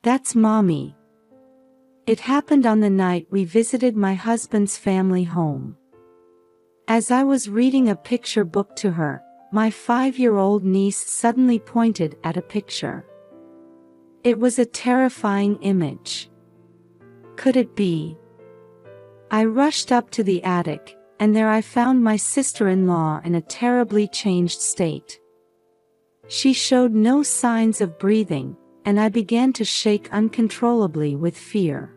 That's Mommy. It happened on the night we visited my husband's family home. As I was reading a picture book to her, my 5-year-old niece suddenly pointed at a picture. It was a terrifying image. Could it be? I rushed up to the attic, and there I found my sister-in-law in a terribly changed state. She showed no signs of breathing, and I began to shake uncontrollably with fear.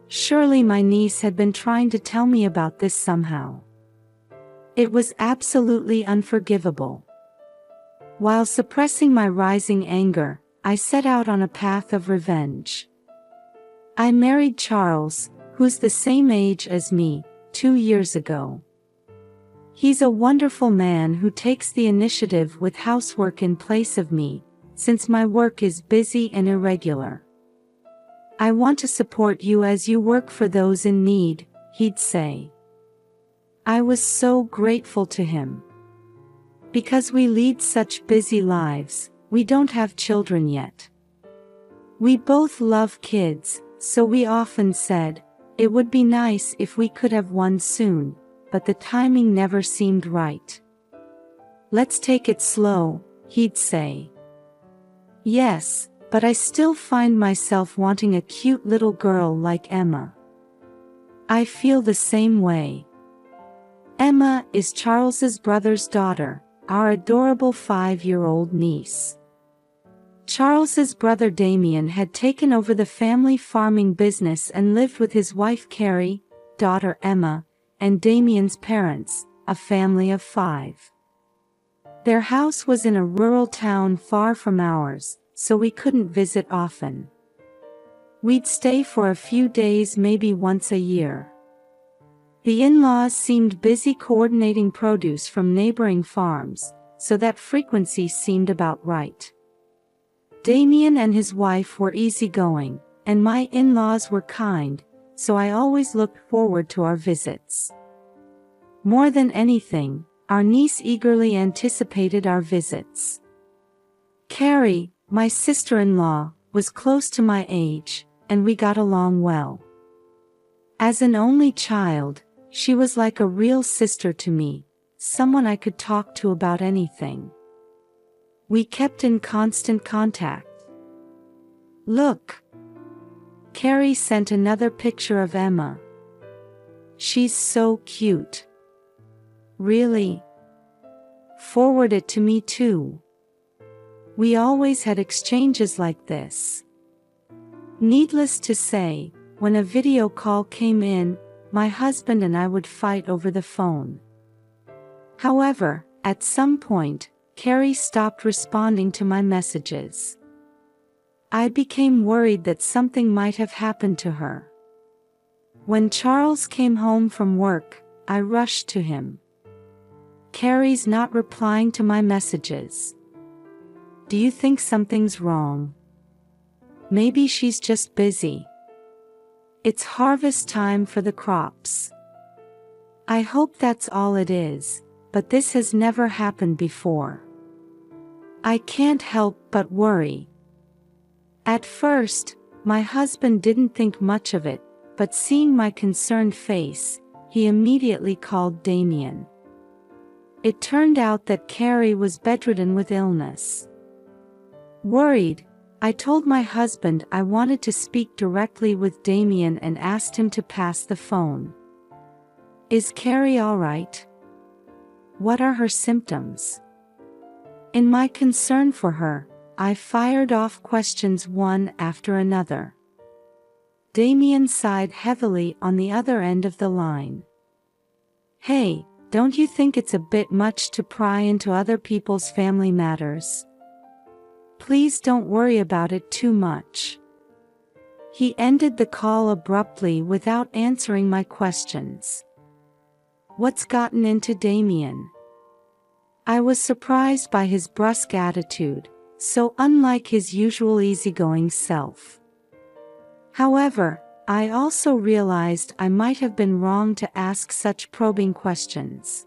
Surely my niece had been trying to tell me about this somehow. It was absolutely unforgivable. While suppressing my rising anger, I set out on a path of revenge. I married Charles, who's the same age as me, 2 years ago. He's a wonderful man who takes the initiative with housework in place of me, since my work is busy and irregular. I want to support you as you work for those in need, he'd say. I was so grateful to him. Because we lead such busy lives, we don't have children yet. We both love kids, so we often said, it would be nice if we could have one soon, but the timing never seemed right. Let's take it slow, he'd say. Yes, but I still find myself wanting a cute little girl like Emma. I feel the same way. Emma is Charles's brother's daughter, our adorable 5-year-old niece. Charles's brother Damien had taken over the family farming business and lived with his wife Carrie, daughter Emma, and Damien's parents, a family of 5. Their house was in a rural town far from ours, so we couldn't visit often. We'd stay for a few days, maybe once a year. The in-laws seemed busy coordinating produce from neighboring farms, so that frequency seemed about right. Damien and his wife were easygoing, and my in-laws were kind, so I always looked forward to our visits. More than anything, our niece eagerly anticipated our visits. Carrie, my sister-in-law, was close to my age, and we got along well. As an only child, she was like a real sister to me, someone I could talk to about anything. We kept in constant contact. Look! Carrie sent another picture of Emma. She's so cute. Really? Forward it to me too. We always had exchanges like this. Needless to say, when a video call came in, my husband and I would fight over the phone. However, at some point, Carrie stopped responding to my messages. I became worried that something might have happened to her. When Charles came home from work, I rushed to him. Carrie's not replying to my messages. Do you think something's wrong? Maybe she's just busy. It's harvest time for the crops. I hope that's all it is, but this has never happened before. I can't help but worry. At first, my husband didn't think much of it, but seeing my concerned face, he immediately called Damien. It turned out that Carrie was bedridden with illness. Worried, I told my husband I wanted to speak directly with Damien and asked him to pass the phone. Is Carrie all right? What are her symptoms? In my concern for her, I fired off questions one after another. Damien sighed heavily on the other end of the line. Hey, don't you think it's a bit much to pry into other people's family matters? Please don't worry about it too much. He ended the call abruptly without answering my questions. What's gotten into Damien? I was surprised by his brusque attitude, so unlike his usual easygoing self. However, I also realized I might have been wrong to ask such probing questions.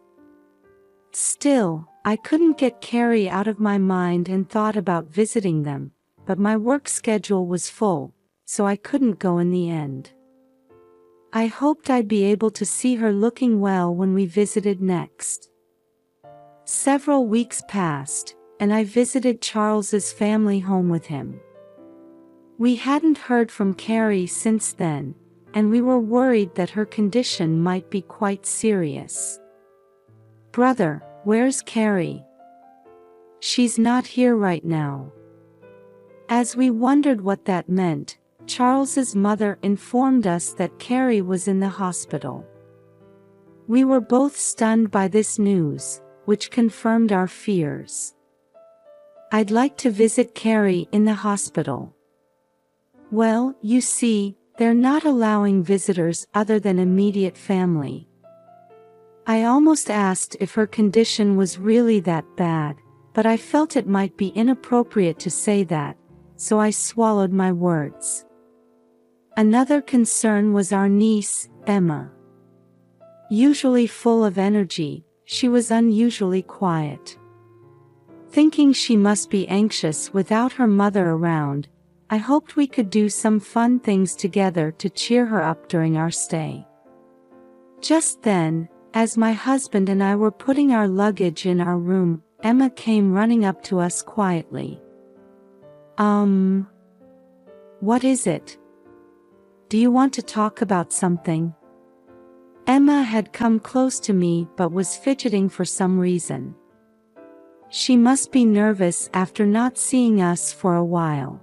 Still, I couldn't get Carrie out of my mind and thought about visiting them, but my work schedule was full, so I couldn't go in the end. I hoped I'd be able to see her looking well when we visited next. Several weeks passed, and I visited Charles's family home with him. We hadn't heard from Carrie since then, and we were worried that her condition might be quite serious. "Brother, where's Carrie? She's not here right now." As we wondered what that meant, Charles's mother informed us that Carrie was in the hospital. We were both stunned by this news, which confirmed our fears. "I'd like to visit Carrie in the hospital." "Well, you see, they're not allowing visitors other than immediate family." I almost asked if her condition was really that bad, but I felt it might be inappropriate to say that, so I swallowed my words. Another concern was our niece, Emma. Usually full of energy, she was unusually quiet. Thinking she must be anxious without her mother around, I hoped we could do some fun things together to cheer her up during our stay. Just then, as my husband and I were putting our luggage in our room, Emma came running up to us quietly. What is it? Do you want to talk about something?" Emma had come close to me but was fidgeting for some reason. She must be nervous after not seeing us for a while.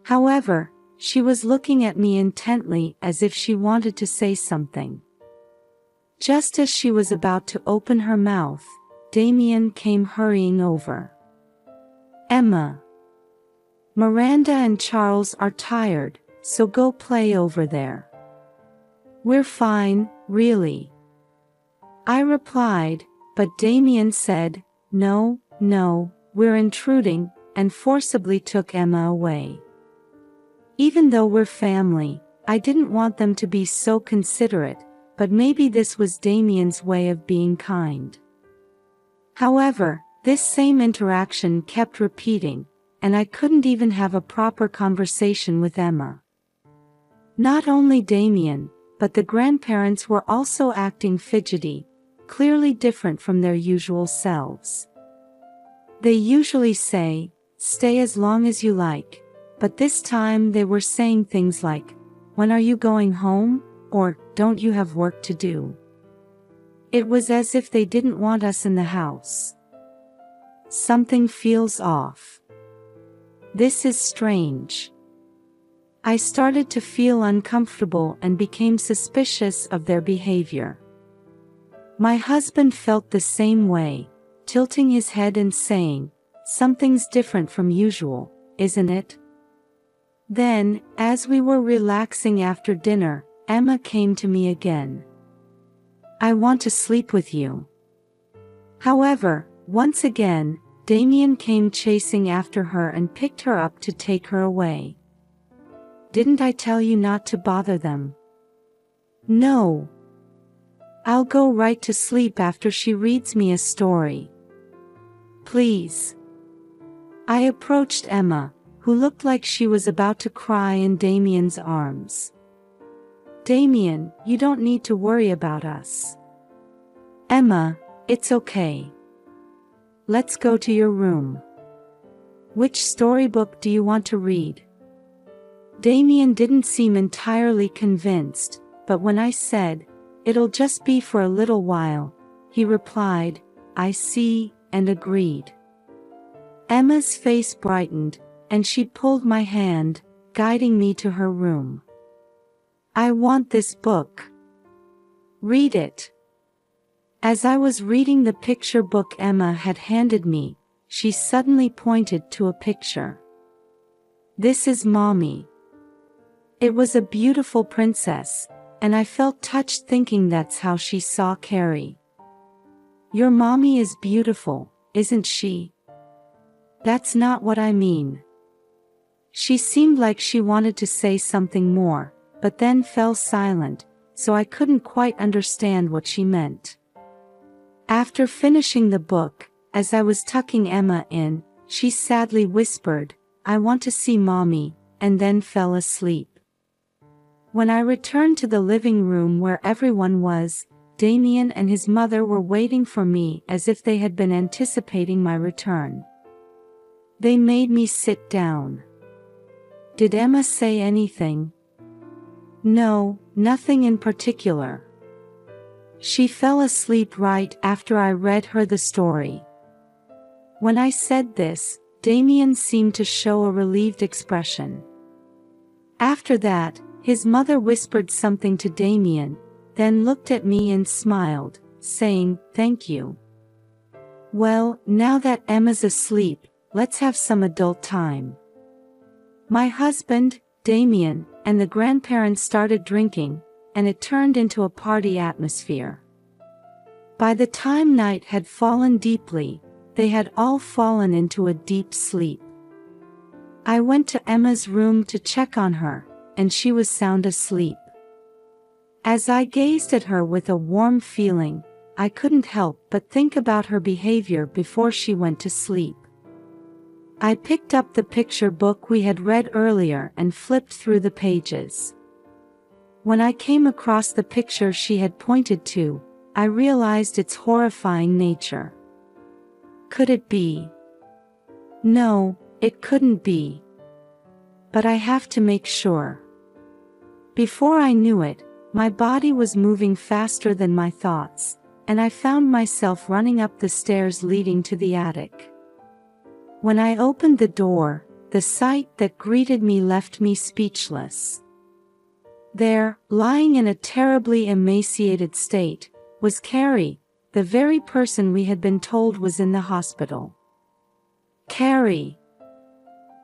However, she was looking at me intently as if she wanted to say something. Just as she was about to open her mouth, Damien came hurrying over. "Emma, Miranda and Charles are tired, so go play over there." "We're fine, really," I replied, but Damien said, No, we're intruding," and forcibly took Emma away. Even though we're family, I didn't want them to be so considerate, but maybe this was Damien's way of being kind. However, this same interaction kept repeating, and I couldn't even have a proper conversation with Emma. Not only Damien, but the grandparents were also acting fidgety, clearly different from their usual selves. They usually say, "Stay as long as you like," but this time they were saying things like, "When are you going home?" or "Don't you have work to do?" It was as if they didn't want us in the house. Something feels off. This is strange. I started to feel uncomfortable and became suspicious of their behavior. My husband felt the same way, tilting his head and saying, "Something's different from usual, isn't it?" Then, as we were relaxing after dinner, Emma came to me again. "I want to sleep with you." However, once again, Damien came chasing after her and picked her up to take her away. "Didn't I tell you not to bother them?" "No. I'll go right to sleep after she reads me a story. Please." I approached Emma, who looked like she was about to cry in Damien's arms. "Damien, you don't need to worry about us." "Emma, it's okay. Let's go to your room. Which storybook do you want to read?" Damien didn't seem entirely convinced, but when I said, "It'll just be for a little while," he replied, "I see," and agreed. Emma's face brightened, and she pulled my hand, guiding me to her room. "I want this book. Read it." As I was reading the picture book Emma had handed me, she suddenly pointed to a picture. "This is Mommy." It was a beautiful princess, and I felt touched thinking that's how she saw Carrie. "Your mommy is beautiful, isn't she?" "That's not what I mean." She seemed like she wanted to say something more, but then fell silent, so I couldn't quite understand what she meant. After finishing the book, as I was tucking Emma in, she sadly whispered, I want to see mommy, and then fell asleep. When I returned to the living room where everyone was, Damien and his mother were waiting for me as if they had been anticipating my return. They made me sit down. Did Emma say anything? No, nothing in particular. She fell asleep right after I read her the story. When I said this, Damien seemed to show a relieved expression. After that, his mother whispered something to Damien, then looked at me and smiled, saying, "Thank you. Well, now that Emma's asleep, let's have some adult time." My husband, Damien, and the grandparents started drinking, and it turned into a party atmosphere. By the time night had fallen deeply, they had all fallen into a deep sleep. I went to Emma's room to check on her, and she was sound asleep. As I gazed at her with a warm feeling, I couldn't help but think about her behavior before she went to sleep. I picked up the picture book we had read earlier and flipped through the pages. When I came across the picture she had pointed to, I realized its horrifying nature. Could it be? No, it couldn't be. But I have to make sure. Before I knew it, my body was moving faster than my thoughts, and I found myself running up the stairs leading to the attic. When I opened the door, the sight that greeted me left me speechless. There, lying in a terribly emaciated state, was Carrie, the very person we had been told was in the hospital. Carrie!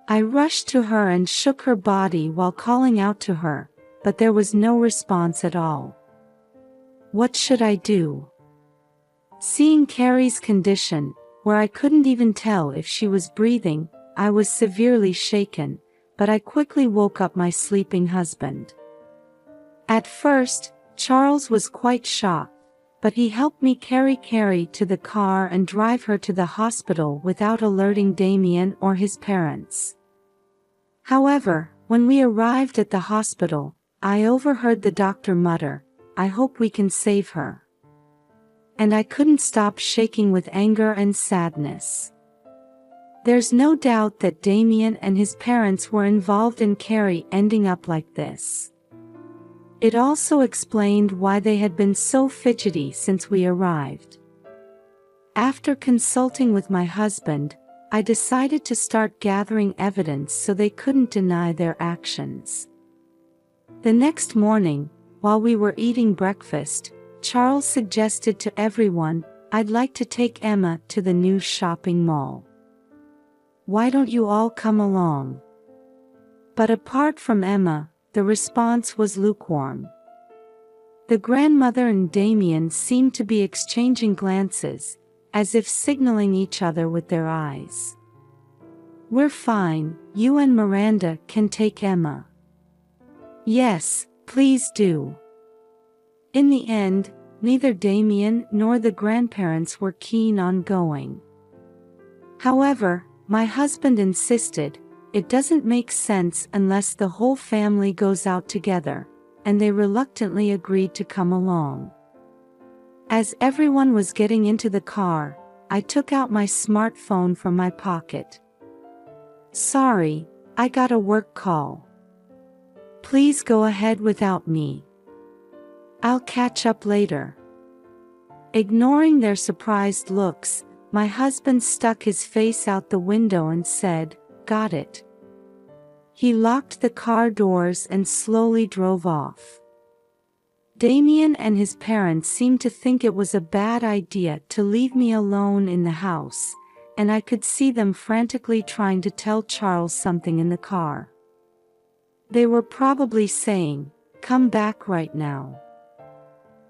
I rushed to her and shook her body while calling out to her, but there was no response at all. What should I do? Seeing Carrie's condition, where I couldn't even tell if she was breathing, I was severely shaken, but I quickly woke up my sleeping husband. At first, Charles was quite shocked, but he helped me carry Carrie to the car and drive her to the hospital without alerting Damien or his parents. However, when we arrived at the hospital, I overheard the doctor mutter, "I hope we can save her." And I couldn't stop shaking with anger and sadness. There's no doubt that Damien and his parents were involved in Carrie ending up like this. It also explained why they had been so fidgety since we arrived. After consulting with my husband, I decided to start gathering evidence so they couldn't deny their actions. The next morning, while we were eating breakfast, Charles suggested to everyone, "I'd like to take Emma to the new shopping mall. Why don't you all come along?" But apart from Emma, the response was lukewarm. The grandmother and Damien seemed to be exchanging glances, as if signaling each other with their eyes. "We're fine, you and Miranda can take Emma." "Yes, please do." In the end, neither Damien nor the grandparents were keen on going. However, my husband insisted, "It doesn't make sense unless the whole family goes out together," and they reluctantly agreed to come along. As everyone was getting into the car, I took out my smartphone from my pocket. "Sorry, I got a work call. Please go ahead without me. I'll catch up later." Ignoring their surprised looks, my husband stuck his face out the window and said, "Got it." He locked the car doors and slowly drove off. Damien and his parents seemed to think it was a bad idea to leave me alone in the house, and I could see them frantically trying to tell Charles something in the car. They were probably saying, "Come back right now."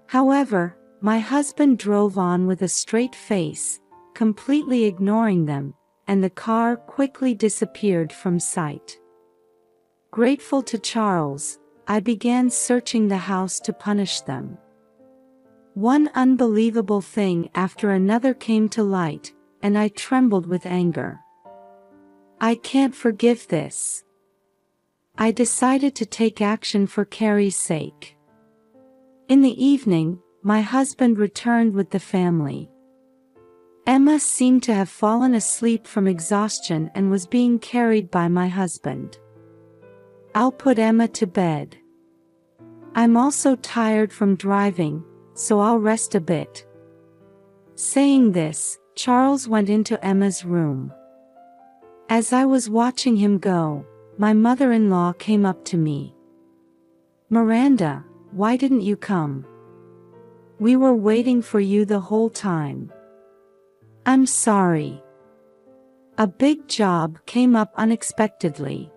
However, my husband drove on with a straight face, completely ignoring them, and the car quickly disappeared from sight. Grateful to Charles, I began searching the house to punish them. One unbelievable thing after another came to light, and I trembled with anger. I can't forgive this. I decided to take action for Carrie's sake. In the evening, my husband returned with the family. Emma seemed to have fallen asleep from exhaustion and was being carried by my husband. I'll put Emma to bed. I'm also tired from driving, so I'll rest a bit. Saying this, Charles went into Emma's room. As I was watching him go, my mother-in-law came up to me. Miranda, why didn't you come? We were waiting for you the whole time. I'm sorry. A big job came up unexpectedly.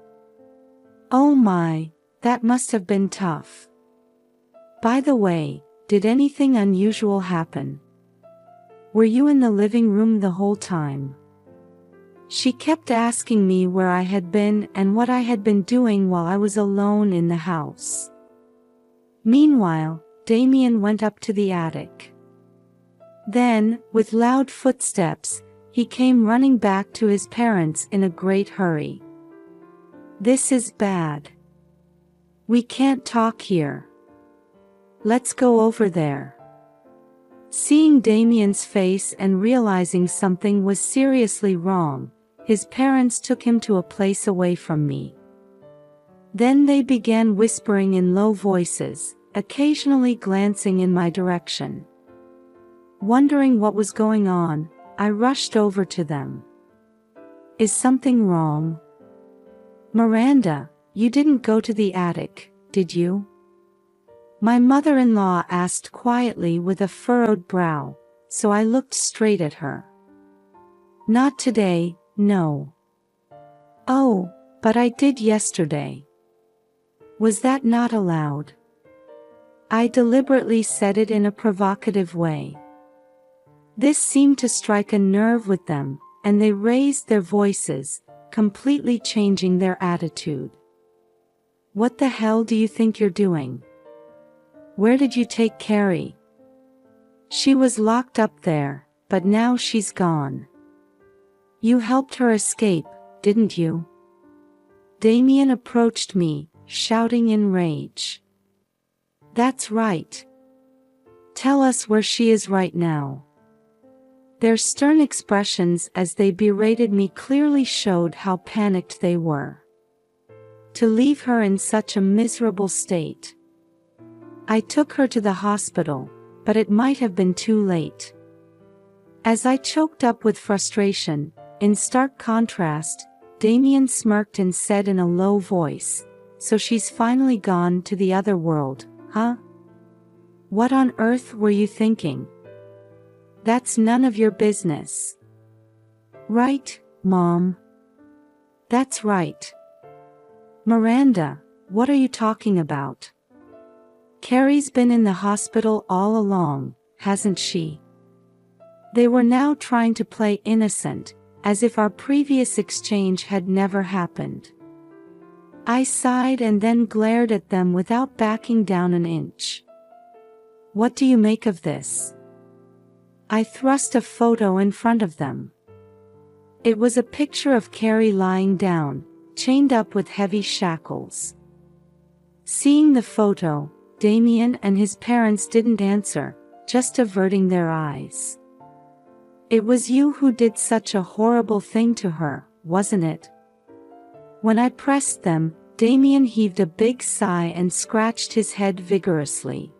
Oh my, that must have been tough. By the way, did anything unusual happen? Were you in the living room the whole time? She kept asking me where I had been and what I had been doing while I was alone in the house. Meanwhile, Damien went up to the attic. Then, with loud footsteps, he came running back to his parents in a great hurry. This is bad. We can't talk here. Let's go over there. Seeing Damien's face and realizing something was seriously wrong, his parents took him to a place away from me. Then they began whispering in low voices, occasionally glancing in my direction. Wondering what was going on, I rushed over to them. Is something wrong? Miranda, you didn't go to the attic, did you? My mother-in-law asked quietly with a furrowed brow, so I looked straight at her. Not today, no. Oh, but I did yesterday. Was that not allowed? I deliberately said it in a provocative way. This seemed to strike a nerve with them, and they raised their voices, completely changing their attitude. What the hell do you think you're doing? Where did you take Carrie? She was locked up there, but now she's gone. You helped her escape, didn't you? Damien approached me, shouting in rage. That's right. Tell us where she is right now. Their stern expressions as they berated me clearly showed how panicked they were. To leave her in such a miserable state. I took her to the hospital, but it might have been too late. As I choked up with frustration, in stark contrast, Damien smirked and said in a low voice, "So she's finally gone to the other world, huh? What on earth were you thinking? That's none of your business." Right, Mom? That's right. Miranda, what are you talking about? Carrie's been in the hospital all along, hasn't she? They were now trying to play innocent, as if our previous exchange had never happened. I sighed and then glared at them without backing down an inch. What do you make of this? I thrust a photo in front of them. It was a picture of Carrie lying down, chained up with heavy shackles. Seeing the photo, Damien and his parents didn't answer, just averting their eyes. It was you who did such a horrible thing to her, wasn't it? When I pressed them, Damien heaved a big sigh and scratched his head vigorously.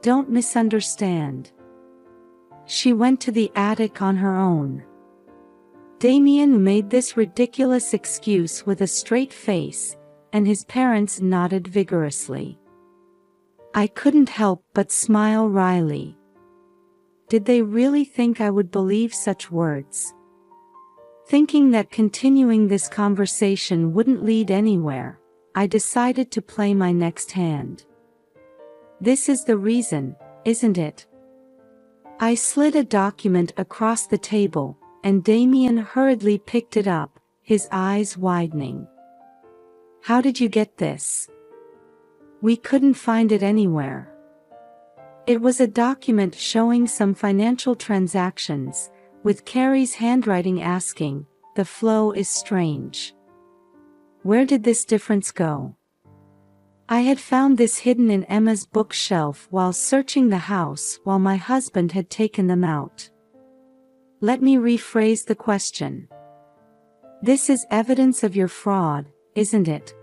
Don't misunderstand. She went to the attic on her own. Damien made this ridiculous excuse with a straight face, and his parents nodded vigorously. I couldn't help but smile wryly. Did they really think I would believe such words? Thinking that continuing this conversation wouldn't lead anywhere, I decided to play my next hand. This is the reason, isn't it? I slid a document across the table, and Damien hurriedly picked it up, his eyes widening. How did you get this? We couldn't find it anywhere. It was a document showing some financial transactions, with Carrie's handwriting asking, the flow is strange. Where did this difference go? I had found this hidden in Emma's bookshelf while searching the house while my husband had taken them out. Let me rephrase the question. This is evidence of your fraud, isn't it?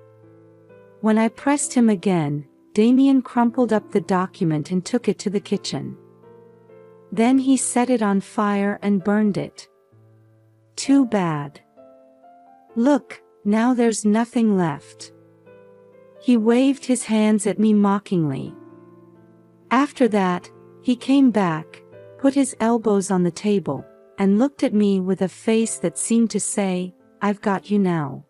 When I pressed him again, Damien crumpled up the document and took it to the kitchen. Then he set it on fire and burned it. Too bad. Look, now there's nothing left. He waved his hands at me mockingly. After that, he came back, put his elbows on the table, and looked at me with a face that seemed to say, "I've got you now."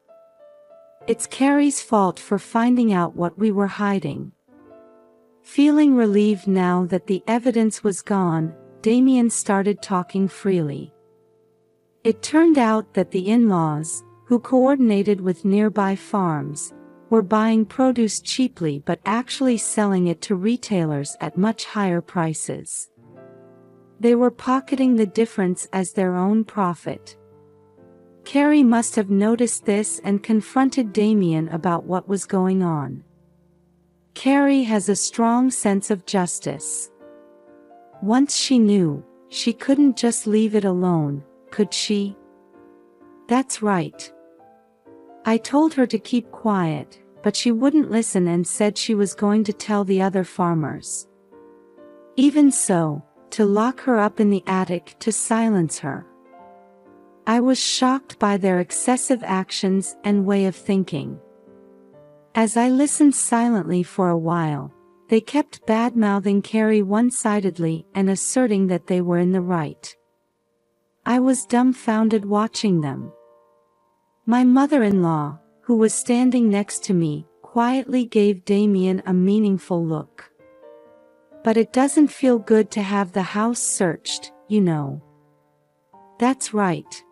It's Carrie's fault for finding out what we were hiding. Feeling relieved now that the evidence was gone, Damien started talking freely. It turned out that the in-laws, who coordinated with nearby farms, were buying produce cheaply but actually selling it to retailers at much higher prices. They were pocketing the difference as their own profit. Carrie must have noticed this and confronted Damien about what was going on. Carrie has a strong sense of justice. Once she knew, she couldn't just leave it alone, could she? That's right. I told her to keep quiet, but she wouldn't listen and said she was going to tell the other farmers. Even so, to lock her up in the attic to silence her. I was shocked by their excessive actions and way of thinking. As I listened silently for a while, they kept bad-mouthing Carrie one-sidedly and asserting that they were in the right. I was dumbfounded watching them. My mother-in-law, who was standing next to me, quietly gave Damien a meaningful look. But it doesn't feel good to have the house searched, you know. That's right.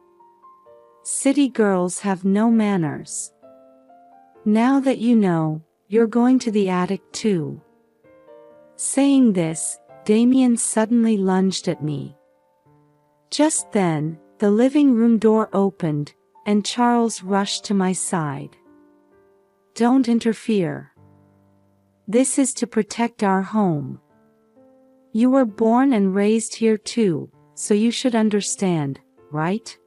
City girls have no manners. Now that you know, you're going to the attic too. Saying this, Damien suddenly lunged at me. Just then, the living room door opened, and Charles rushed to my side. Don't interfere. This is to protect our home. You were born and raised here too, so you should understand, right?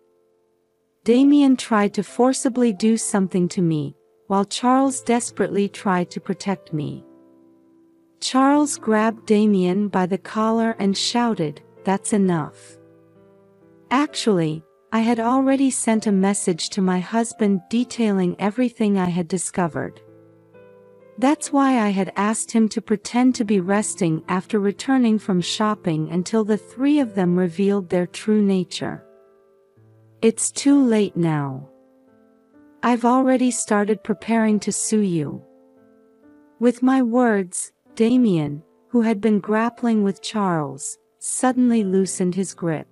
Damien tried to forcibly do something to me, while Charles desperately tried to protect me. Charles grabbed Damien by the collar and shouted, "That's enough." Actually, I had already sent a message to my husband detailing everything I had discovered. That's why I had asked him to pretend to be resting after returning from shopping until the three of them revealed their true nature. It's too late now. I've already started preparing to sue you. With my words, Damien, who had been grappling with Charles, suddenly loosened his grip.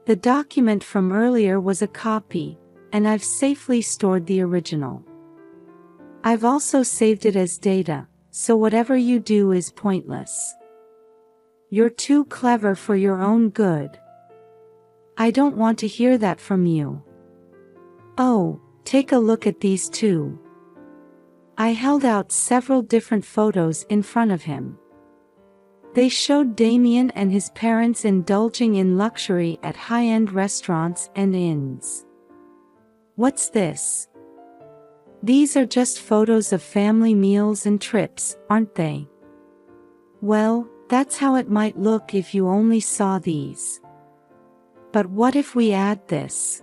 The document from earlier was a copy, and I've safely stored the original. I've also saved it as data, so whatever you do is pointless. You're too clever for your own good. I don't want to hear that from you. Oh, take a look at these two. I held out several different photos in front of him. They showed Damien and his parents indulging in luxury at high-end restaurants and inns. What's this? These are just photos of family meals and trips, aren't they? Well, that's how it might look if you only saw these. But what if we add this?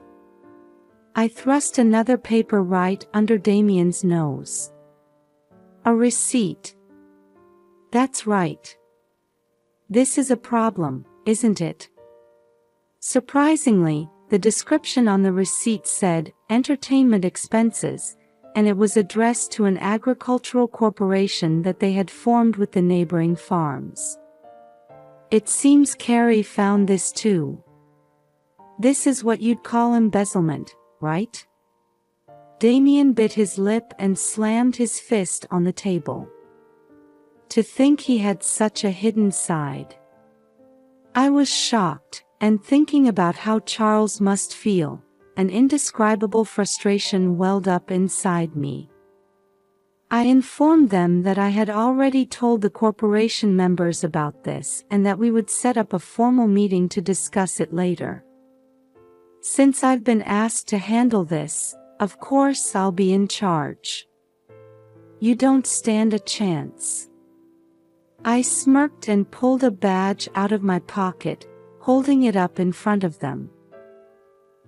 I thrust another paper right under Damien's nose. A receipt. That's right. This is a problem, isn't it? Surprisingly, the description on the receipt said, entertainment expenses, and it was addressed to an agricultural corporation that they had formed with the neighboring farms. It seems Carrie found this too. This is what you'd call embezzlement, right? Damien bit his lip and slammed his fist on the table. To think he had such a hidden side. I was shocked, and thinking about how Charles must feel, an indescribable frustration welled up inside me. I informed them that I had already told the corporation members about this and that we would set up a formal meeting to discuss it later. Since I've been asked to handle this, of course I'll be in charge. You don't stand a chance. I smirked and pulled a badge out of my pocket, holding it up in front of them.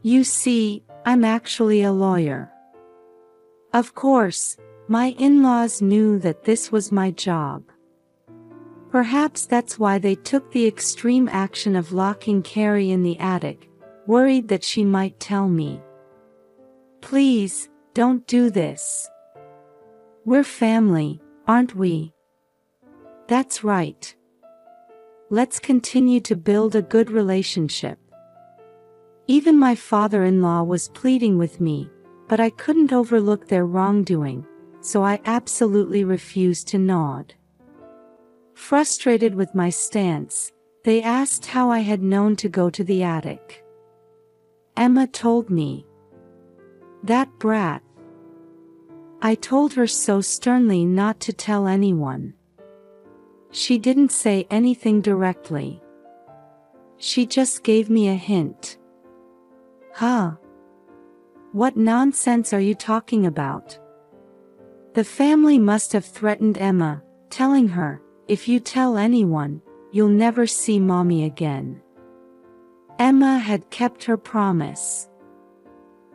You see, I'm actually a lawyer. Of course, my in-laws knew that this was my job. Perhaps that's why they took the extreme action of locking Carrie in the attic, worried that she might tell me. Please, don't do this. We're family, aren't we? That's right. Let's continue to build a good relationship. Even my father-in-law was pleading with me, but I couldn't overlook their wrongdoing, so I absolutely refused to nod. Frustrated with my stance, they asked how I had known to go to the attic. Emma told me. That brat. I told her so sternly not to tell anyone. She didn't say anything directly. She just gave me a hint. Huh? What nonsense are you talking about? The family must have threatened Emma, telling her, if you tell anyone, you'll never see Mommy again. Emma had kept her promise.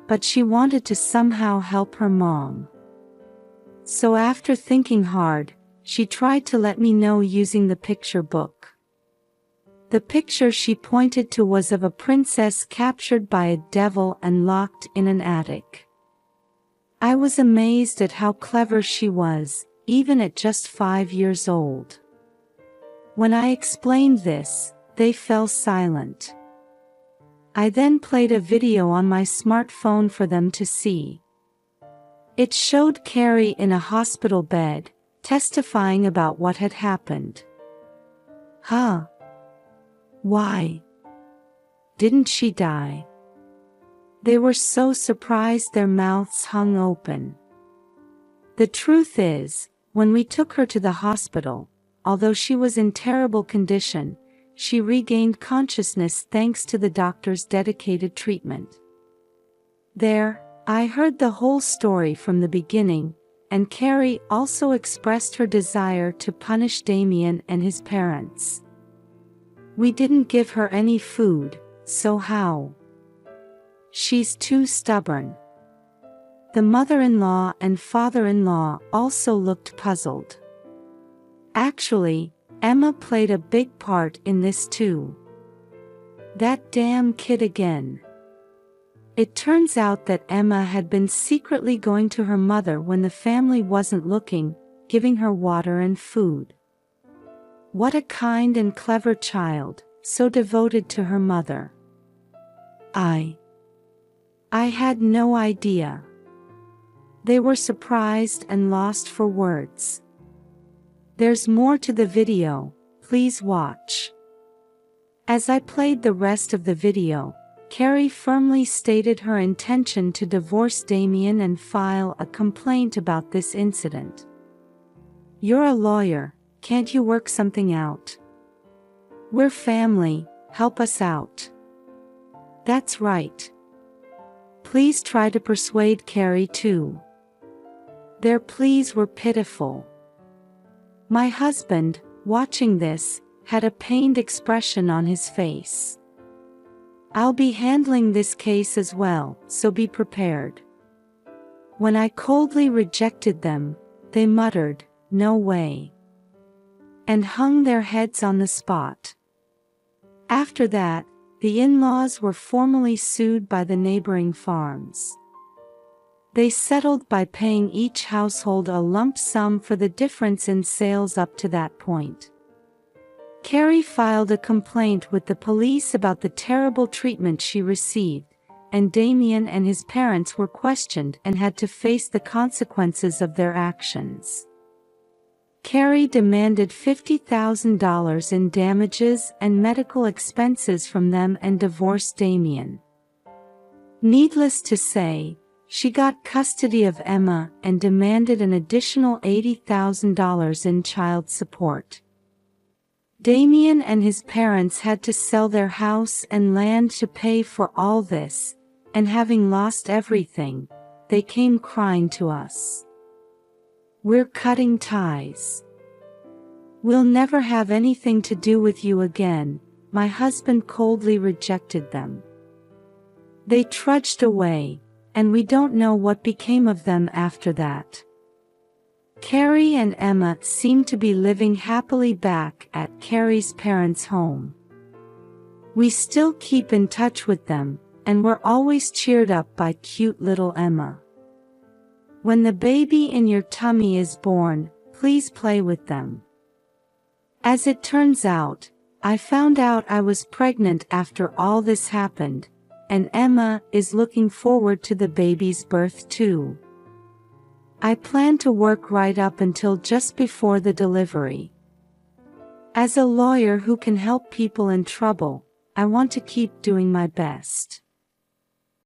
But she wanted to somehow help her mom. So after thinking hard, she tried to let me know using the picture book. The picture she pointed to was of a princess captured by a devil and locked in an attic. I was amazed at how clever she was, even at just 5 years old. When I explained this, they fell silent. I then played a video on my smartphone for them to see. It showed Carrie in a hospital bed, testifying about what had happened. Huh? Why? Didn't she die? They were so surprised their mouths hung open. The truth is, when we took her to the hospital, although she was in terrible condition, she regained consciousness thanks to the doctor's dedicated treatment. There, I heard the whole story from the beginning, and Carrie also expressed her desire to punish Damien and his parents. We didn't give her any food, so how? She's too stubborn. The mother-in-law and father-in-law also looked puzzled. Actually, Emma played a big part in this too. That damn kid again. It turns out that Emma had been secretly going to her mother when the family wasn't looking, giving her water and food. What a kind and clever child, so devoted to her mother. I had no idea. They were surprised and lost for words. There's more to the video, please watch. As I played the rest of the video, Carrie firmly stated her intention to divorce Damien and file a complaint about this incident. You're a lawyer, can't you work something out? We're family, help us out. That's right. Please try to persuade Carrie too. Their pleas were pitiful. My husband, watching this, had a pained expression on his face. I'll be handling this case as well, so be prepared. When I coldly rejected them, they muttered, "No way," and hung their heads on the spot. After that, the in-laws were formally sued by the neighboring farms. They settled by paying each household a lump sum for the difference in sales up to that point. Carrie filed a complaint with the police about the terrible treatment she received, and Damien and his parents were questioned and had to face the consequences of their actions. Carrie demanded $50,000 in damages and medical expenses from them and divorced Damien. Needless to say, she got custody of Emma and demanded an additional $80,000 in child support. Damien and his parents had to sell their house and land to pay for all this, and having lost everything, they came crying to us. "We're cutting ties. We'll never have anything to do with you again." My husband coldly rejected them. They trudged away, and we don't know what became of them after that. Carrie and Emma seem to be living happily back at Carrie's parents' home. We still keep in touch with them, and we're always cheered up by cute little Emma. When the baby in your tummy is born, please play with them. As it turns out, I found out I was pregnant after all this happened, and Emma is looking forward to the baby's birth too. I plan to work right up until just before the delivery. As a lawyer who can help people in trouble, I want to keep doing my best.